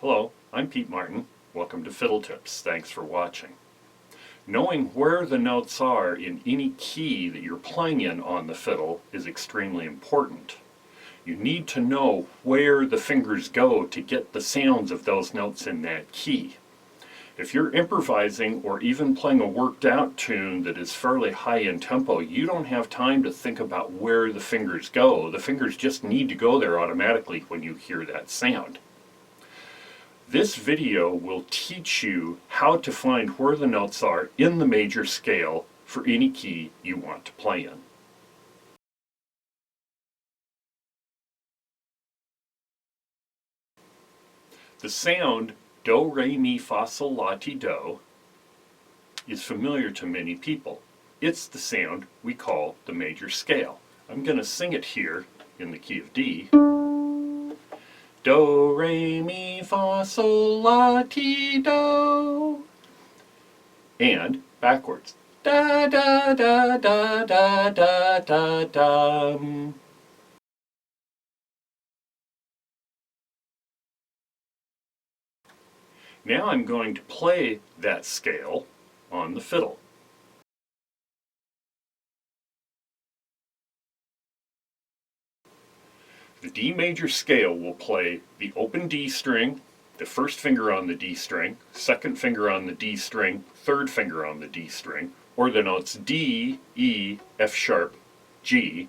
Hello, I'm Pete Martin. Welcome to Fiddle Tips. Thanks for watching. Knowing where the notes are in any key that you're playing in on the fiddle is extremely important. You need to know where the fingers go to get the sounds of those notes in that key. If you're improvising or even playing a worked out tune that is fairly high in tempo, you don't have time to think about where the fingers go. The fingers just need to go there automatically when you hear that sound. This video will teach you how to find where the notes are in the major scale for any key you want to play in. The sound do, re, mi, fa, sol, la, ti, do is familiar to many people. It's the sound we call the major scale. I'm going to sing it here in the key of D. Do, re, mi, fa, sol, la, ti, do. And backwards. Da, da, da, da, da, da, da, da. Now I'm going to play that scale on the fiddle. The D major scale will play the open D string, the first finger on the D string, second finger on the D string, third finger on the D string, or the notes D, E, F sharp, G,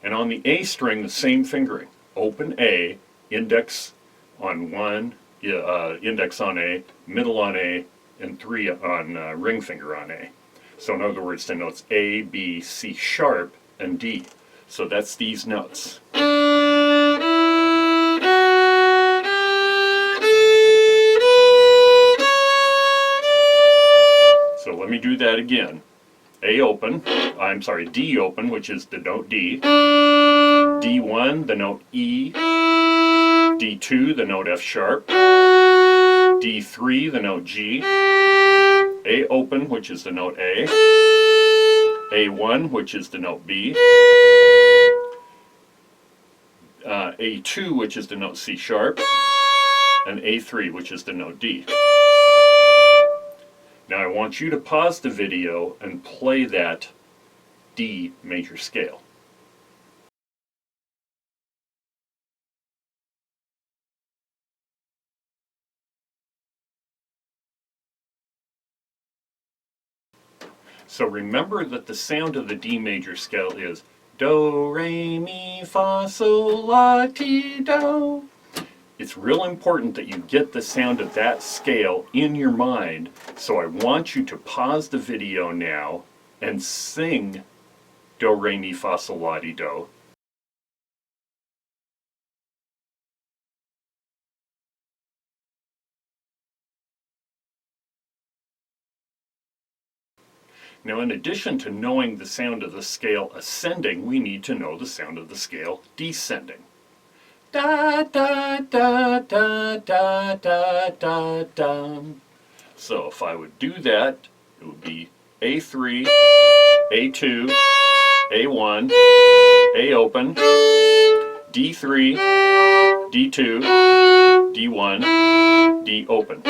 and on the A string the same fingering. Open A, index on 1, index on A, middle on A, and 3 on ring finger on A. So in other words, the notes A, B, C sharp, and D. So that's these notes. So let me do that again. D open, which is the note D. D1, the note E. D2, the note F sharp. D3, the note G. A open, which is the note A. A1, which is the note B. A2, which is the note C sharp. And A3, which is the note D. Now I want you to pause the video and play that D major scale. So remember that the sound of the D major scale is do, re, mi, fa, sol, la, ti, do. It's real important that you get the sound of that scale in your mind, so I want you to pause the video now and sing do, re, mi, fa, sol, la, ti, do. Now, in addition to knowing the sound of the scale ascending, we need to know the sound of the scale descending. Da, da, da, da, da, da, da, da. So if I would do that, it would be A3, A2, A1, A open, D3, D2, D1, D open.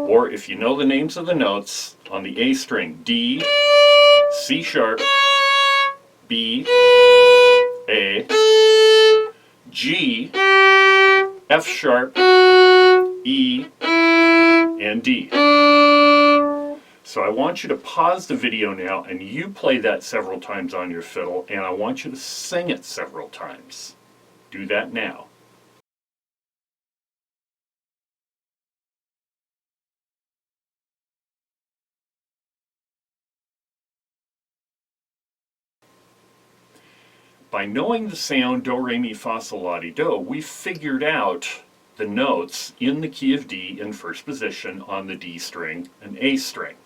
Or if you know the names of the notes, on the A string, D, C sharp, B, A, G, F sharp, E, and D. So I want you to pause the video now and you play that several times on your fiddle, and I want you to sing it several times. Do that now. By knowing the sound do, re, mi, fa, sol, la, ti, do, we figured out the notes in the key of D in first position on the D string and A string.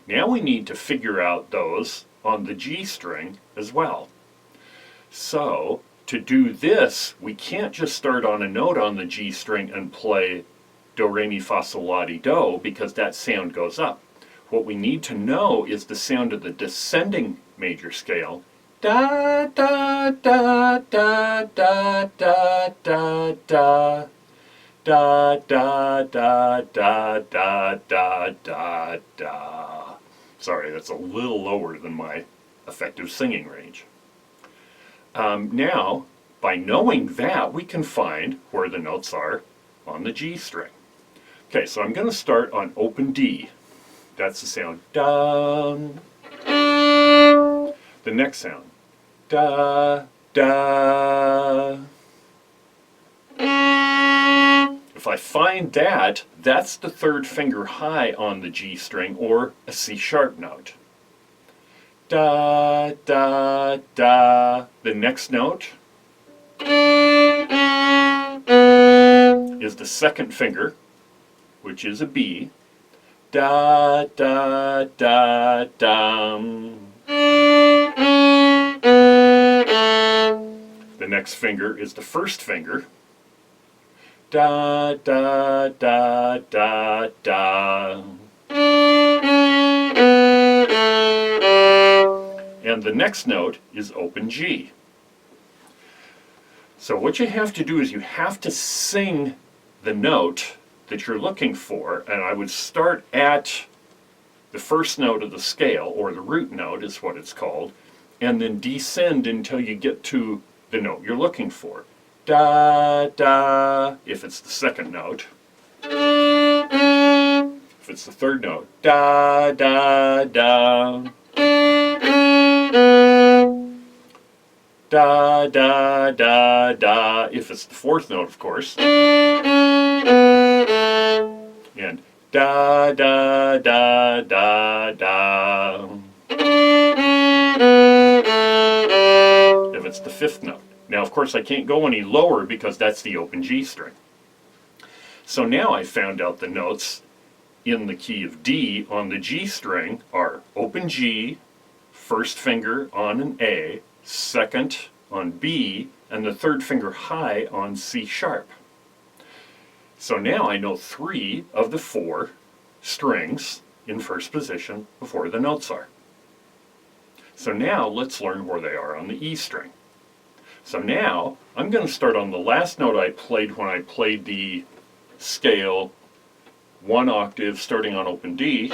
Now we need to figure out those on the G string as well. So to do this, we can't just start on a note on the G string and play do, re, mi, fa, sol, la, ti, do, because that sound goes up. What we need to know is the sound of the descending major scale. Da, da, da, da, da, da, da, da. da da da da da da da da. Sorry, that's a little lower than my effective singing range. Now, by knowing that, we can find where the notes are on the G string. Okay, so I'm going to start on open D. That's the sound dum. The next sound da da. If I find that, that's the third finger high on the G string, or a C sharp note. Da da da. The next note is the second finger, which is a B. Da da da dum. The next finger is the first finger. Da da da da da. And the next note is open G. So what you have to do is you have to sing the note that you're looking for, and I would start at the first note of the scale, or the root note is what it's called, and then descend until you get to the note you're looking for. Da da, if it's the second note. If it's the third note, da da da. Da da da da, if it's the fourth note, of course. And da da da da da. If it's the fifth note. Now, of course, I can't go any lower because that's the open G string. So now I found out the notes in the key of D on the G string are open G, first finger on an A, second on B, and the third finger high on C sharp. So now I know 3 of the 4 strings in first position before the notes are. So now let's learn where they are on the E string. So now I'm going to start on the last note I played when I played the scale 1 octave starting on open D.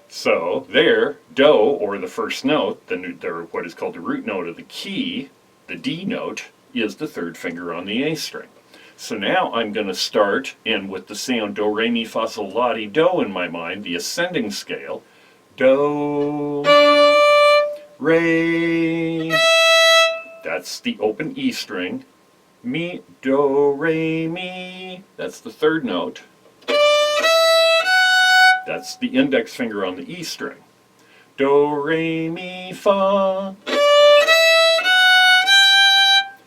So there, do, or the first note, what is called the root note of the key, the D note, is the third finger on the A string. So now I'm going to start, and with the sound do, re, mi, fa, sol, la, ti, do in my mind, the ascending scale, do, re, that's the open E string, mi, do, re, mi, that's the third note, that's the index finger on the E string, do, re, mi, fa,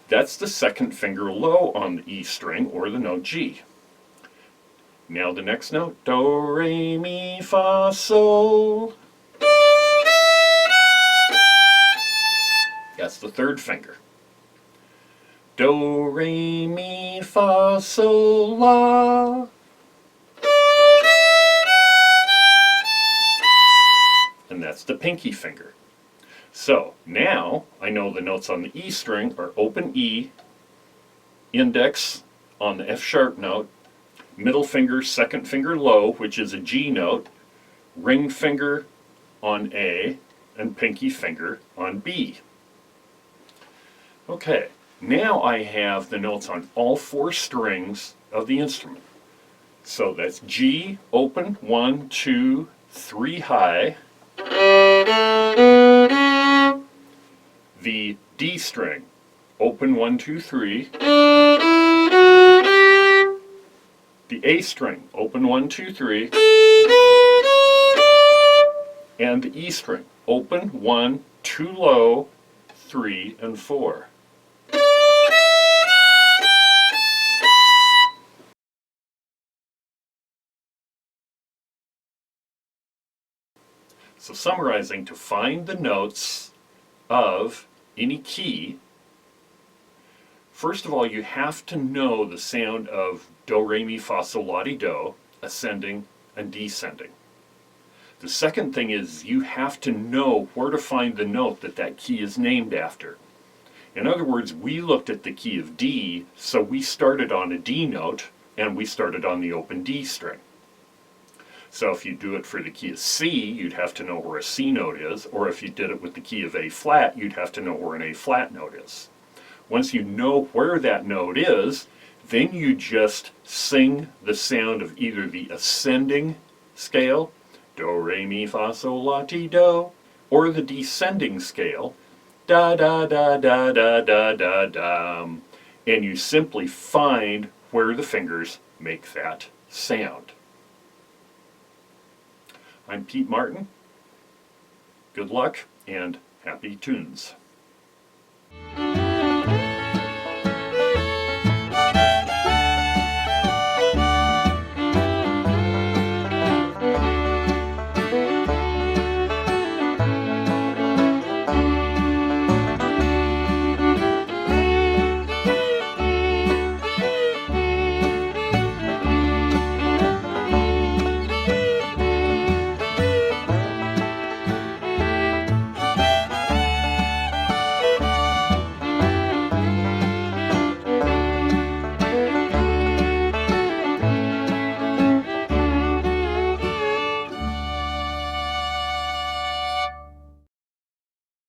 that's the second finger low on the E string, or the note G. Now the next note, do, re, mi, fa, sol. That's the third finger. Do, re, mi, fa, sol, la. And that's the pinky finger. So now I know the notes on the E string are open E, index on the F sharp note, middle finger, second finger low, which is a G note, ring finger on A, and pinky finger on B. Okay, now I have the notes on all 4 strings of the instrument. So that's G, open, 1, 2, 3 high. The D string, open, 1, 2, 3. The A string, open, 1, 2, 3. And the E string, open, 1, 2 low, 3, and 4. So summarizing, to find the notes of any key, first of all, you have to know the sound of do, re, mi, fa, sol, la, ti, do, ascending and descending. The second thing is you have to know where to find the note that that key is named after. In other words, we looked at the key of D, so we started on a D note, and we started on the open D string. So if you do it for the key of C, you'd have to know where a C note is, or if you did it with the key of A flat, you'd have to know where an A flat note is. Once you know where that note is, then you just sing the sound of either the ascending scale, do, re, mi, fa, sol, la, ti, do, or the descending scale, da, da, da, da, da, da, da, da, and you simply find where the fingers make that sound. I'm Pete Martin. Good luck and happy tunes.